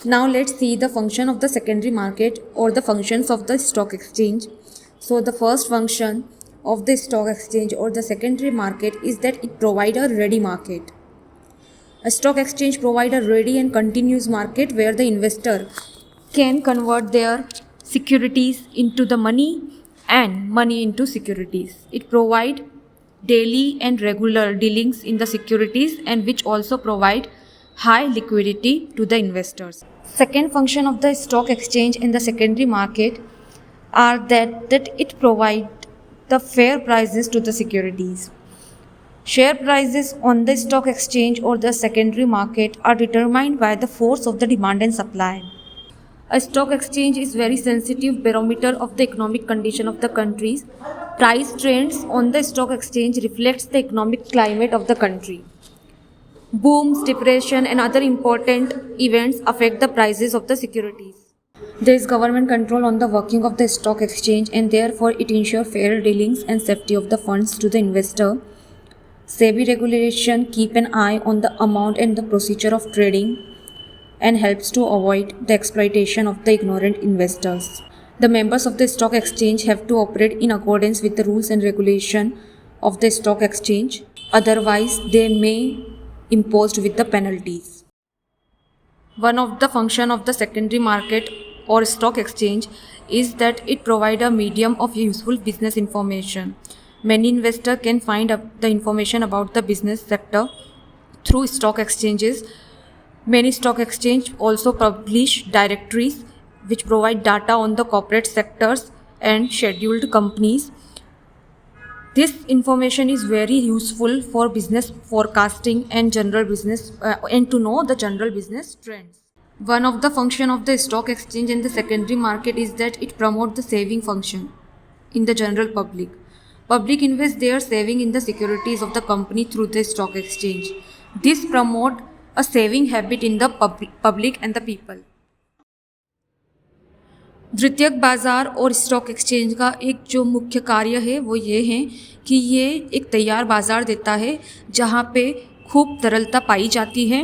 Now let's see the function of the secondary market or the functions of the stock exchange. So the first function of the stock exchange or the secondary market is that it provides a ready market. A stock exchange provides a ready and continuous market where the investor can convert their securities into the money and money into securities. It provides daily and regular dealings in the securities and which also provide high liquidity to the investors. Second function of the stock exchange in the secondary market are that it provides the fair prices to the securities. Share prices on the stock exchange or the secondary market are determined by the force of the demand and supply. A stock exchange is very sensitive barometer of the economic condition of the countries. Price trends on the stock exchange reflects the economic climate of the country. Booms, depression and other important events affect the prices of the securities. There is government control on the working of the stock exchange and therefore it ensures fair dealings and safety of the funds to the investor. SEBI regulation keep an eye on the amount and the procedure of trading and helps to avoid the exploitation of the ignorant investors. The members of the stock exchange have to operate in accordance with the rules and regulation of the stock exchange. Otherwise, they may imposed with the penalties. One of the function of the secondary market or stock exchange is that it provides a medium of useful business information. Many investors can find the information about the business sector through stock exchanges. Many stock exchanges also publish directories which provide data on the corporate sectors and scheduled companies. This information is very useful for business forecasting and general business and to know the general business trends. One of the function of the stock exchange in the secondary market is that it promotes the saving function in the general public. Public invest their saving in the securities of the company through the stock exchange. This promote a saving habit in the public and the people. द्वितीयक बाज़ार और stock exchange का एक जो मुख्य कार्य है वो ये है कि ये एक तैयार बाज़ार देता है जहाँ पे खूब तरलता पाई जाती है।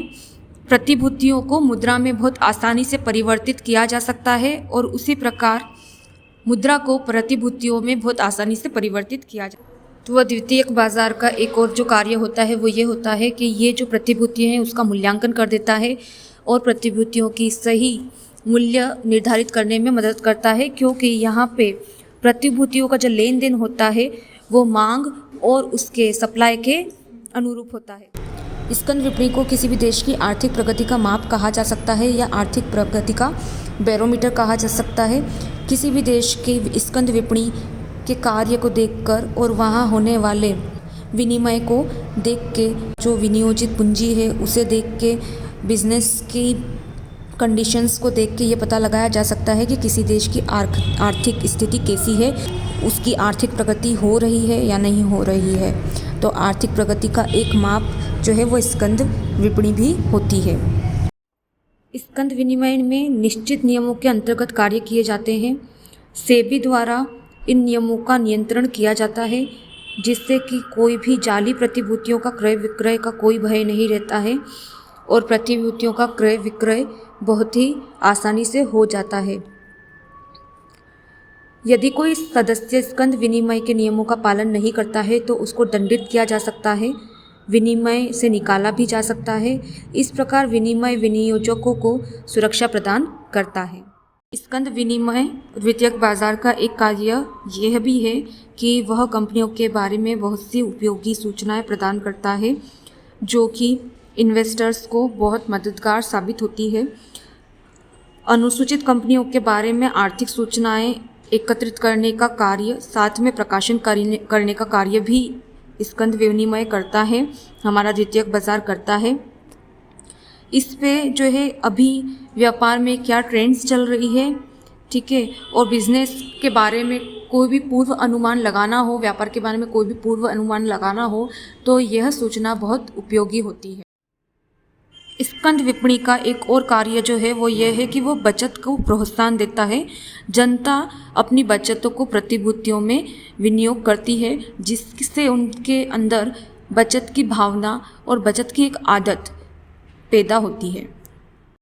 प्रतिभूतियों को मुद्रा में बहुत आसानी से परिवर्तित किया जा सकता है और उसी प्रकार मुद्रा को प्रतिभूतियों में बहुत आसानी से परिवर्तित किया जा। तो वह द्वितीयक बाज़ार का एक और जो कार्य होता है वो ये होता है कि ये जो प्रतिभूतियाँ हैं उसका मूल्यांकन कर देता है और प्रतिभूतियों की सही मूल्य निर्धारित करने में मदद करता है, क्योंकि यहाँ पे प्रतिभूतियों का जो लेन देन होता है वो मांग और उसके सप्लाई के अनुरूप होता है। स्कंद विपणि को किसी भी देश की आर्थिक प्रगति का माप कहा जा सकता है या आर्थिक प्रगति का बैरोमीटर कहा जा सकता है। किसी भी देश के स्कंद विपणि के कार्य को देखकर और वहाँ होने वाले विनिमय को देख के, जो विनियोजित पूंजी है उसे देख के, बिजनेस की कंडीशंस को देख के ये पता लगाया जा सकता है कि किसी देश की आर्थिक स्थिति कैसी है, उसकी आर्थिक प्रगति हो रही है या नहीं हो रही है। तो आर्थिक प्रगति का एक माप जो है वो स्कंद विपणि भी होती है। स्कंद विनिमय में निश्चित नियमों के अंतर्गत कार्य किए जाते हैं। सेबी द्वारा इन नियमों का नियंत्रण किया जाता है जिससे कि कोई भी जाली प्रतिभूतियों का क्रय विक्रय का कोई भय नहीं रहता है और प्रतिभूतियों का क्रय विक्रय बहुत ही आसानी से हो जाता है। यदि कोई सदस्य स्कंद विनिमय के नियमों का पालन नहीं करता है तो उसको दंडित किया जा सकता है, विनिमय से निकाला भी जा सकता है। इस प्रकार विनिमय विनियोजकों को सुरक्षा प्रदान करता है। स्कंद विनिमय द्वितीयक बाजार का एक कार्य यह भी है कि वह कंपनियों के बारे में बहुत सी उपयोगी सूचनाएं प्रदान करता है जो कि इन्वेस्टर्स को बहुत मददगार साबित होती है। अनुसूचित कंपनियों के बारे में आर्थिक सूचनाएं एकत्रित करने का कार्य, साथ में प्रकाशन करने का कार्य भी स्कंद विनिमय करता है, हमारा द्वितीयक बाजार करता है। इस पे जो है अभी व्यापार में क्या ट्रेंड्स चल रही है, ठीक है, और बिजनेस के बारे में कोई भी पूर्व अनुमान लगाना हो, व्यापार के बारे में कोई भी पूर्व अनुमान लगाना हो तो यह सूचना बहुत उपयोगी होती है। स्कंद विपणि का एक और कार्य जो है वो ये है कि वो बचत को प्रोत्साहन देता है। जनता अपनी बचतों को प्रतिभूतियों में विनियोग करती है जिससे उनके अंदर बचत की भावना और बचत की एक आदत पैदा होती है।